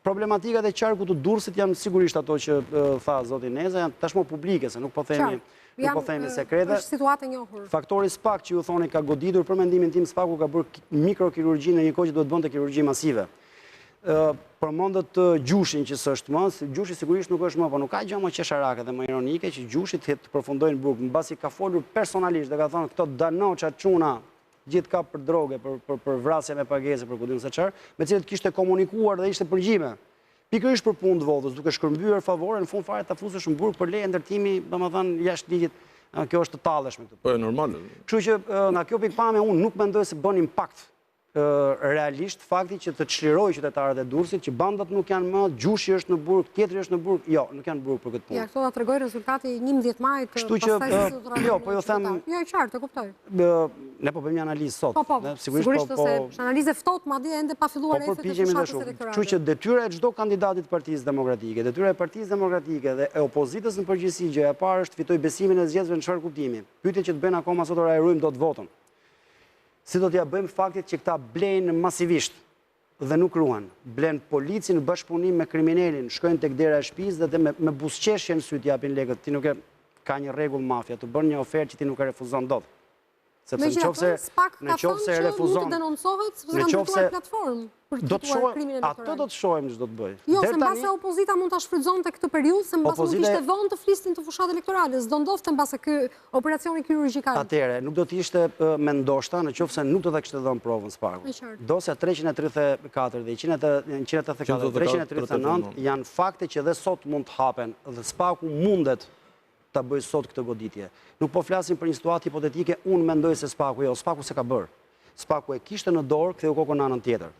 Problematikat e qarkut të Durrësit janë sigurisht ato që tha zoti Neza, janë tashmë publike, se nuk po themi sekrete. Është situatë e njohur. Faktori SPAK që ju thoni ka goditur, për mendimin tim SPAK-u ka bërë mikrokirurgji në një kohë që duhet bënte kirurgji masive. Përmendët Gjushin që s'është më, Gjushi sigurisht nuk është më, po nuk ka gjë më qesharake dhe më ironike që Gjushi të përfundojnë burg, mbasi ka folur personalisht dhe ka thënë këto danoqa çuna gjithë ka për droge, për vrasje me pagese, për kujtim se çfarë, me cilët kishte komunikuar dhe ishte përgjime. Pikërisht për punë të votës, duke shkërmbyer favore, në fund fare ta fusësh në burg për leje ndërtimi, domethënë jashtë ligjit, kjo është të talleshme këtu. Po e normale. Kështu që nga kjo pikpamje unë nuk mendoj se bën impakt realisht fakti që të çliroj qytetarët e Durrësit, që bandat nuk janë më, Gjushi është në burg, tjetri është në burg, jo, nuk janë në burg për këtë punë. Ja, këto ta tregoj rezultati 11 majit. Kështu që jo, po ju them, jo e qartë, e kuptoj. Ne po bëjmë një analizë sot. Po, sigurisht se është analizë ftohtë, madje ende pa filluar efektet e fushatës elektorale. Kështu që detyra e çdo kandidatit të Partisë Demokratike, detyra e Partisë Demokratike dhe e opozitës në përgjithësi, gjëja e parë është fitoj besimin e zgjedhësve në çfarë kuptimi. Pyetja që të bëjnë akoma sot ora e ruajmë dot votën. Si do t'ja bëjmë faktit që këta blenë masivisht dhe nuk ruan, blenë polici në bashkëpunim me kriminalin, shkojnë tek dera e shtëpisë dhe me buzëqeshje në sy t'japin lekët, ti nuk e ka një rregull mafia, të bën një ofertë që ti nuk e refuzon dot. Sepse nëse refuzon, ato do të shohim ç'do të bëj. Jo, se mbase opozita mund ta shfrytëzonte këtë periudhë, se mbase mund ishte vonë të flisnin të fushatë elektorale, s'do ndodhte mbase ky operacioni kirurgjikal. Atëherë, nuk do të ishte me ndoshta nëse nuk do ta kishte dhënë provën SPAK-u. Dosja 334 dhe 184, 339 janë fakte që dhe sot mund të hapen dhe SPAK-u mundet ta bëj sot këtë goditje. Nuk po flasim për një situatë hipotetike, unë mendoj se SPAK-u se ka bërë. SPAK-u e kishte në dorë, ktheu kokën në anën tjetër.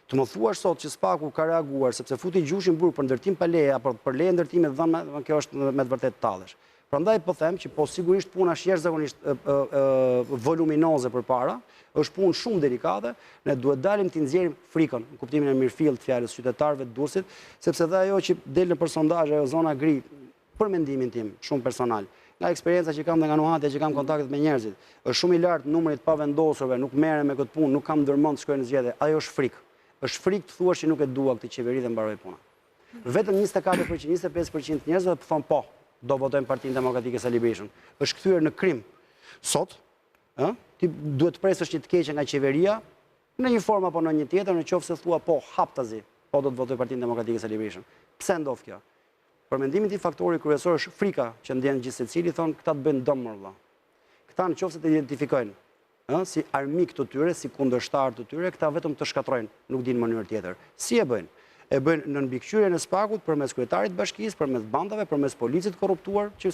Të më thuash sot që SPAK-u ka reaguar sepse futi Gjushin burg për ndërtim pa leje apo për leje ndërtimi dhënë, kjo është me të vërtetë tallesh. Prandaj po them që po sigurisht puna është jashtëzakonisht voluminoze përpara, është punë shumë delikate, ne duhet dalim të nxjerrim frikën, në kuptimin e mirëfillt të fjalës qytetarëve të Durrësit, sepse dhe ajo që del në sondazhe, ajo zona gri, për mendimin tim, shumë personal, nga eksperienca që kam dhe nga nuhatja që kam kontaktet me njerëzit, është shumë i lartë numrit pa vendosurve, nuk merrem me këtë punë, nuk kam ndërmend të shkoj në zgjedhje, ajo është frikë. Është frikë të thuash që nuk e dua këtë qeveri dhe mbaroj puna. Vetëm 24%, 25% njerëzve thonë po, do votojmë Partinë Demokratike Sali Berishën. Është kthyer në krim. Sot, ti duhet të presësh një të keqe nga qeveria, në një formë apo në një tjetër, nëse thua po, haptazi, po do të votoj Partinë Demokratike Sali Berishën. Pse ndodh kjo? Për mendimin tim faktori kryesor është frika që ndjen gjithë secili, thonë këta të bëjnë dëm më vëlla. Këta nëse të identifikojnë si armik të tyre, si kundërshtar të tyre, këta vetëm të shkatrojnë, nuk dinë mënyrë tjetër. Si e bëjnë? E bëjnë në mbikëqyrjen e SPAK-ut përmes kryetarit të bashkisë, përmes bandave, përmes policit korruptuar që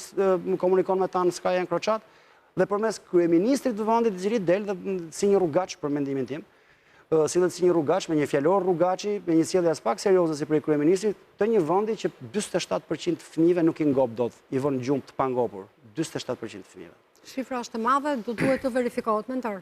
komunikon me ta në skaj encrochat dhe përmes kryeministrit të vendit i cili del si një rrugaç për mendimin tim. Sillet si një rrugaç me një fjalor rrugaçi, me një sjellje as pak serioze si prej kryeministrit të një vendi që 47% të fëmijëve nuk i ngop dot, i vën gjumë të pangopur. 47% të fëmijëve. Shifra është e madhe, duhet të verifikohet me ndër.